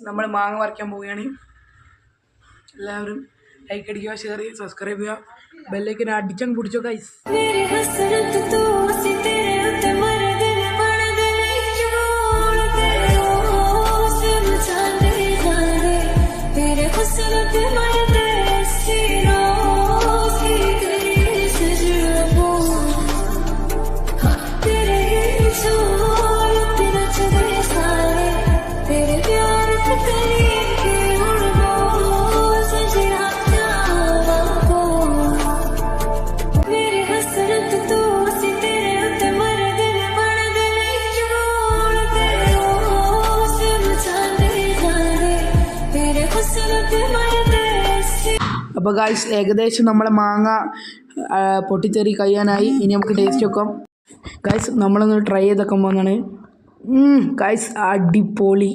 നമ്മൾ മാങ്ങ പറിക്കാൻ പോവുകയാണ്. എല്ലാവരും ലൈക്ക് അടിക്കുക, ഷെയർ ചെയ്യുക, സബ്സ്ക്രൈബ് ചെയ്യുക, ബെല്ലൈക്കൻ അടിച്ചങ്ങ് പിടിച്ചോ ഗൈസ്. അപ്പോൾ ഗായ്സ് ഏകദേശം നമ്മളെ മാങ്ങ പൊട്ടിത്തെറി കഴിയാനായി. ഇനി നമുക്ക് ടേസ്റ്റ് വെക്കാം. ഗായ്സ് നമ്മളൊന്ന് ട്രൈ ചെയ്തൊക്കെ പോകുന്നതാണ്. ഗായ്സ് അടിപൊളി.